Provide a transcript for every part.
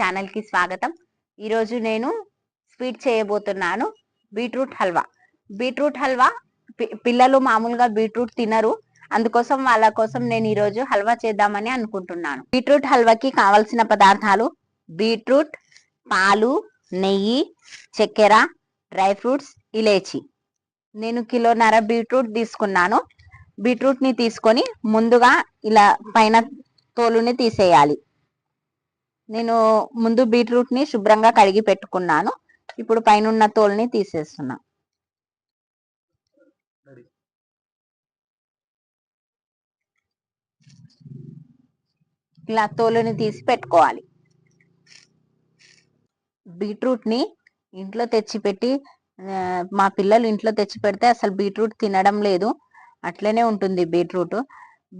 ఛానల్కి స్వాగతం. ఈరోజు నేను స్వీట్ చేయబోతున్నాను బీట్రూట్ హల్వా. బీట్రూట్ హల్వా పిల్లలు మామూలుగా బీట్రూట్ తినరు, అందుకోసం వాళ్ళ కోసం నేను ఈరోజు హల్వా చేద్దామని అనుకుంటున్నాను. బీట్రూట్ హల్వాకి కావలసిన పదార్థాలు: బీట్రూట్, పాలు, నెయ్యి, చక్కెర, డ్రై ఫ్రూట్స్, ఇలేచి. నేను కిలోన్నర బీట్రూట్ తీసుకున్నాను. బీట్రూట్ ని తీసుకొని ముందుగా ఇలా పైన తోలుని తీసేయాలి. నేను ముందు బీట్రూట్ ని శుభ్రంగా కడిగి పెట్టుకున్నాను. ఇప్పుడు పైన తోలుని తీసేస్తున్నా. ఇలా తోలుని తీసి పెట్టుకోవాలి. బీట్రూట్ ని ఇంట్లో తెచ్చిపెట్టి మా పిల్లలు ఇంట్లో తెచ్చి పెడితే అసలు బీట్రూట్ తినడం లేదు, అట్లనే ఉంటుంది బీట్రూట్.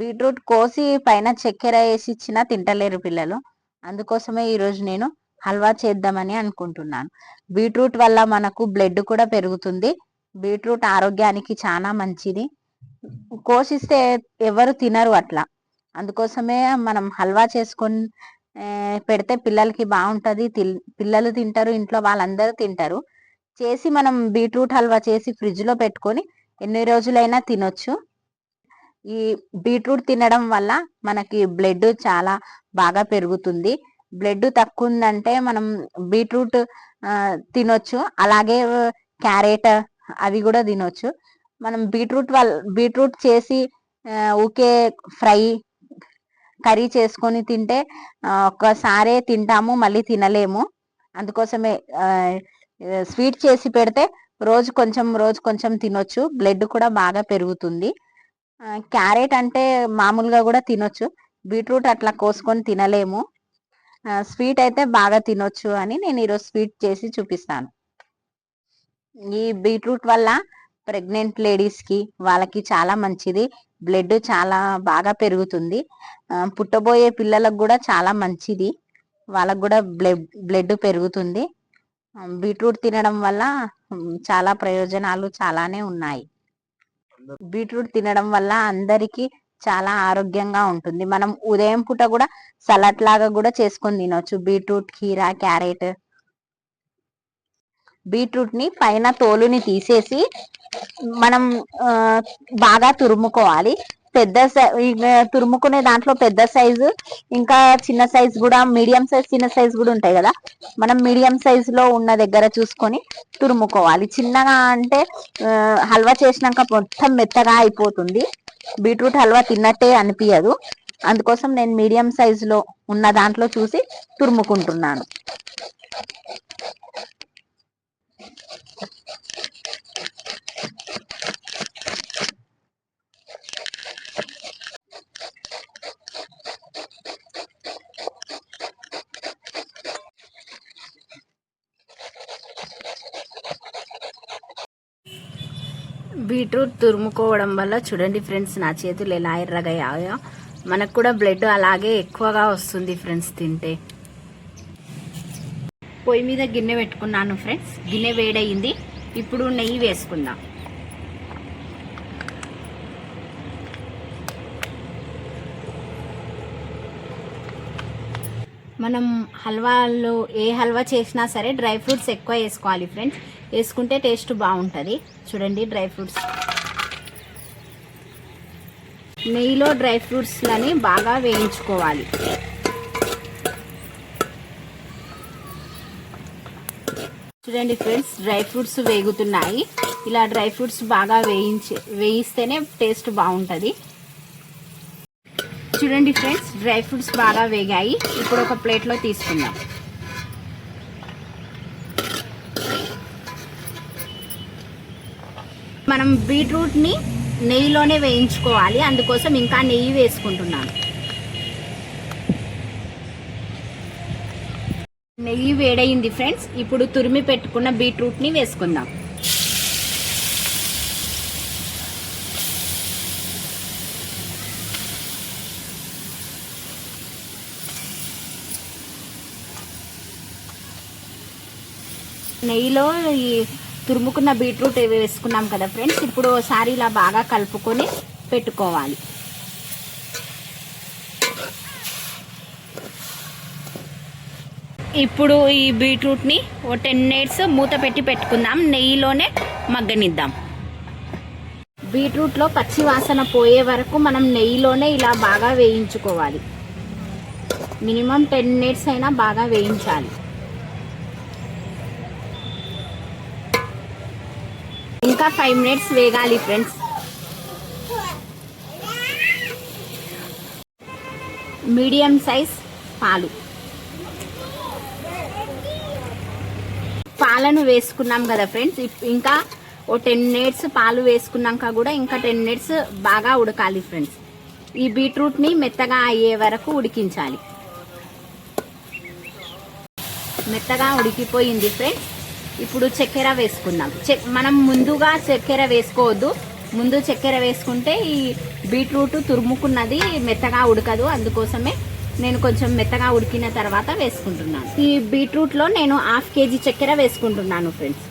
బీట్రూట్ కోసి పైన చక్కెర వేసి ఇచ్చినా తింటలేరు పిల్లలు. అందుకోసమే ఈరోజు నేను హల్వా చేద్దామని అనుకుంటున్నాను. బీట్రూట్ వల్ల మనకు బ్లడ్ కూడా పెరుగుతుంది. బీట్రూట్ ఆరోగ్యానికి చాలా మంచిది. కోసిస్తే ఎవరు తినరు అట్లా, అందుకోసమే మనం హల్వా చేసుకొని పెడితే పిల్లలకి బాగుంటది. పిల్లలు తింటారు, ఇంట్లో వాళ్ళందరూ తింటారు. చేసి మనం బీట్రూట్ హల్వా చేసి ఫ్రిడ్జ్ లో పెట్టుకొని ఎన్ని రోజులైనా తినొచ్చు. ఈ బీట్రూట్ తినడం వల్ల మనకి బ్లడ్ చాలా బాగా పెరుగుతుంది. బ్లడ్ తక్కువ ఉందంటే మనం బీట్రూట్ తినొచ్చు. అలాగే క్యారెట్ అవి కూడా తినొచ్చు. మనం బీట్రూట్ చేసి ఊకే ఫ్రై కర్రీ చేసుకొని తింటే ఒక్కసారే తింటాము, మళ్ళీ తినలేము. అందుకోసమే స్వీట్ చేసి పెడితే రోజు కొంచెం తినొచ్చు. బ్లడ్ కూడా బాగా పెరుగుతుంది. క్యారెట్ అంటే మామూలుగా కూడా తినొచ్చు, బీట్రూట్ అట్లా కోసుకొని తినలేము. స్వీట్ అయితే బాగా తినొచ్చు అని నేను ఈరోజు స్వీట్ చేసి చూపిస్తాను. ఈ బీట్రూట్ వల్ల ప్రెగ్నెంట్ లేడీస్ కి వాళ్ళకి చాలా మంచిది. బ్లడ్ చాలా బాగా పెరుగుతుంది. పుట్టబోయే పిల్లలకు కూడా చాలా మంచిది, వాళ్ళకు కూడా బ్లడ్ పెరుగుతుంది. బీట్రూట్ తినడం వల్ల చాలా ప్రయోజనాలు చాలానే ఉన్నాయి. బీట్రూట్ తినడం వల్ల అందరికి చాలా ఆరోగ్యంగా ఉంటుంది. మనం ఉదయం పూట కూడా సలాడ్ లాగా కూడా చేసుకొని తినొచ్చు. బీట్రూట్, కీరా, క్యారెట్. బీట్రూట్ ని పైన తోలుని తీసేసి మనం బాగా తురుముకోవాలి. తురుముకునే దాంట్లో పెద్ద సైజు, ఇంకా చిన్న సైజు కూడా, మీడియం సైజ్, చిన్న సైజు కూడా ఉంటాయి కదా. మనం మీడియం సైజు లో ఉన్న దగ్గర చూసుకొని తురుముకోవాలి. చిన్నగా అంటే హల్వా చేసినాక మొత్తం మెత్తగా అయిపోతుంది, బీట్రూట్ హల్వా తిన్నట్టే అనిపించదు. అందుకోసం నేను మీడియం సైజులో ఉన్న దాంట్లో చూసి తురుముకుంటున్నాను. బీట్రూట్ తురుముకోవడం వల్ల చూడండి ఫ్రెండ్స్, నా చేతులు ఎలా ఎర్రగయ్యాయో. మనకు కూడా బ్లడ్ అలాగే ఎక్కువగా వస్తుంది ఫ్రెండ్స్ తింటే. పొయ్యి మీద గిన్నె పెట్టుకున్నాను ఫ్రెండ్స్. గిన్నె వేడయింది. ఇప్పుడు నెయ్యి వేసుకుందాం. మనం హల్వాలో ఏ హల్వా చేసినా సరే డ్రై ఫ్రూట్స్ ఎక్కువ వేసుకోవాలి ఫ్రెండ్స్. వేసుకుంటే టేస్ట్ బాగుంటుంది. చూడండి, డ్రై ఫ్రూట్స్, నెయ్యిలో డ్రై ఫ్రూట్స్లని బాగా వేయించుకోవాలి. చూడండి ఫ్రెండ్స్, డ్రై ఫ్రూట్స్ వేగుతున్నాయి. ఇలా డ్రై ఫ్రూట్స్ బాగా వేయిస్తేనే టేస్ట్ బాగుంటుంది. చూడండి ఫ్రెండ్స్, డ్రై ఫ్రూట్స్ బాగా వేగాయి. ఇప్పుడు ఒక ప్లేట్లో తీసుకుందాం. మనం బీట్రూట్ని నెయ్యిలోనే వేయించుకోవాలి, అందుకోసం ఇంకా నెయ్యి వేసుకుంటున్నాను. నెయ్యి వేడయింది ఫ్రెండ్స్. ఇప్పుడు తురిమి పెట్టుకున్న బీట్రూట్ని వేసుకుందాం. నెయ్యిలో ఈ తురుముకున్న బీట్రూట్ వేసుకున్నాం కదా ఫ్రెండ్స్. ఇప్పుడు ఒకసారి ఇలా బాగా కలుపుకొని పెట్టుకోవాలి. ఇప్పుడు ఈ బీట్రూట్ని ఓ 10 మినిట్స్ మూత పెట్టి పెట్టుకుందాం, నెయ్యిలోనే మగ్గనిద్దాం. బీట్రూట్లో పచ్చి వాసన పోయే వరకు మనం నెయ్యిలోనే ఇలా బాగా వేయించుకోవాలి. మినిమం 10 మినిట్స్ అయినా బాగా వేయించాలి. ఇంకా 5 మినిట్స్ వేగాలి ఫ్రెండ్స్. మీడియం సైజ్ పాలను వేసుకున్నాం కదా ఫ్రెండ్స్. ఇంకా ఓ 10 మినిట్స్ పాలు వేసుకున్నాక కూడా ఇంకా 10 మినిట్స్ బాగా ఉడకాలి ఫ్రెండ్స్. ఈ బీట్రూట్ని మెత్తగా అయ్యే వరకు ఉడికించాలి. మెత్తగా ఉడికిపోయింది ఫ్రెండ్స్. ఇప్పుడు చక్కెర వేసుకుందాం. మనం ముందుగా చక్కెర వేసుకోవద్దు. ముందు చక్కెర వేసుకుంటే ఈ బీట్రూట్ తురుముకున్నది మెత్తగా ఉడకదు. అందుకోసమే నేను కొంచెం మెత్తగా ఉడికిన తర్వాత వేసుకుంటున్నాను. ఈ బీట్రూట్లో నేను 1/2 కేజీ చక్కెర వేసుకుంటున్నాను ఫ్రెండ్స్.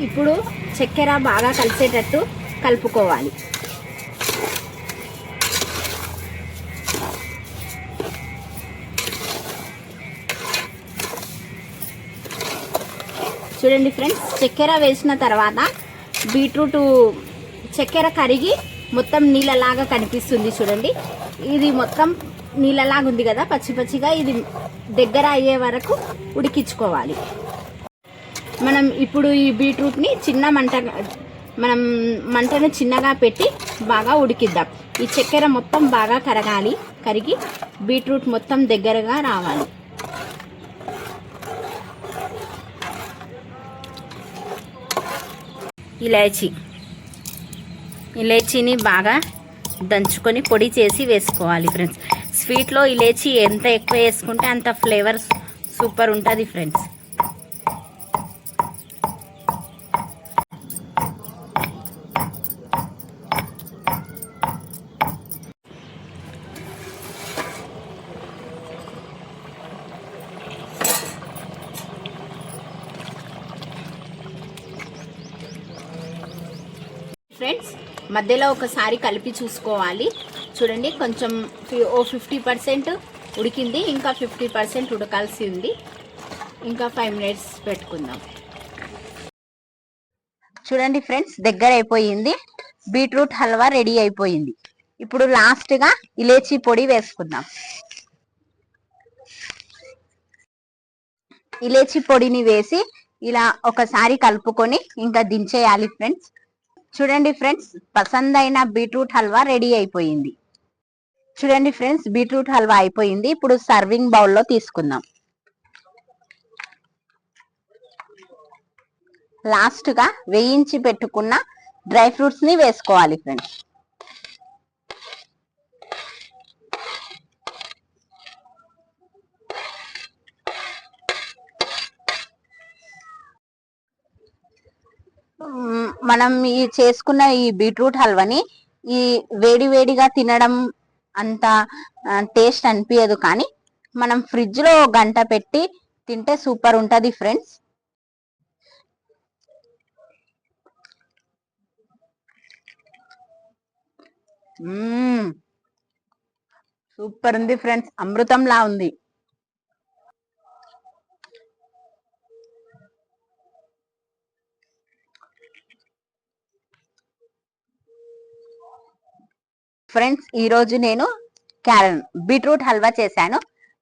ఇప్పుడు చక్కెర బాగా కలిసేటట్టు కలుపుకోవాలి. చూడండి ఫ్రెండ్స్, చక్కెర వేసిన తర్వాత బీట్రూట్ చక్కెర కరిగి మొత్తం నీళ్ళలాగా కనిపిస్తుంది. చూడండి, ఇది మొత్తం నీళ్ళలాగా ఉంది కదా, పచ్చి పచ్చిగా. ఇది దగ్గర అయ్యే వరకు ఉడికించుకోవాలి. మనం ఇప్పుడు ఈ బీట్రూట్ని మనం మంటను చిన్నగా పెట్టి బాగా ఉడికిద్దాం. ఈ చక్కెర మొత్తం బాగా కరిగి బీట్రూట్ మొత్తం దగ్గరగా రావాలి. ఇలాచీని బాగా దంచుకొని పొడి చేసి వేసుకోవాలి ఫ్రెండ్స్. స్వీట్లో ఇలాచీ ఎంత ఎక్కువ వేసుకుంటే అంత ఫ్లేవర్ సూపర్ ఉంటుంది ఫ్రెండ్స్. ఫ్రెండ్స్, మధ్యలో ఒకసారి కలిపి చూసుకోవాలి. చూడండి, కొంచెం 50% ఉడికింది. ఇంకా 50% ఉడకాల్సి ఉంది. ఇంకా 5 మినిట్స్ పెట్టుకుందాం. చూడండి ఫ్రెండ్స్, దగ్గర అయిపోయింది. బీట్రూట్ హల్వా రెడీ అయిపోయింది. ఇప్పుడు లాస్ట్గా ఇలాచీ పొడి వేసుకుందాం. ఇలాచీ పొడిని వేసి ఇలా ఒకసారి కలుపుకొని ఇంకా దించేయాలి ఫ్రెండ్స్. చూడండి ఫ్రెండ్స్, పసందైన బీట్రూట్ హల్వా రెడీ అయిపోయింది. చూడండి ఫ్రెండ్స్, బీట్రూట్ హల్వా అయిపోయింది. ఇప్పుడు సర్వింగ్ బౌల్లో తీసుకుందాం. లాస్ట్గా వేయించి పెట్టుకున్న డ్రై ఫ్రూట్స్ ని వేసుకోవాలి ఫ్రెండ్స్. మనం ఈ చేసుకున్న ఈ బీట్రూట్ హల్వాని ఈ వేడిగా తినడం అంత టేస్ట్ అనిపించదు, కానీ మనం ఫ్రిడ్జ్ లో గంట పెట్టి తింటే సూపర్ ఉంటది ఫ్రెండ్స్. సూపర్ ఉంది ఫ్రెండ్స్, అమృతంలా ఉంది. ఫ్రెండ్స్, ఈ రోజు నేను బీట్రూట్ హల్వా చేశాను.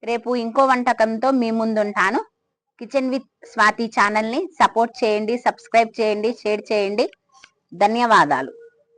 రేపు ఇంకో వంటకంతో మీ ముందుంటాను. కిచెన్ విత్ స్వాతి ఛానల్ ని సపోర్ట్ చేయండి, సబ్స్క్రైబ్ చేయండి, షేర్ చేయండి. ధన్యవాదాలు.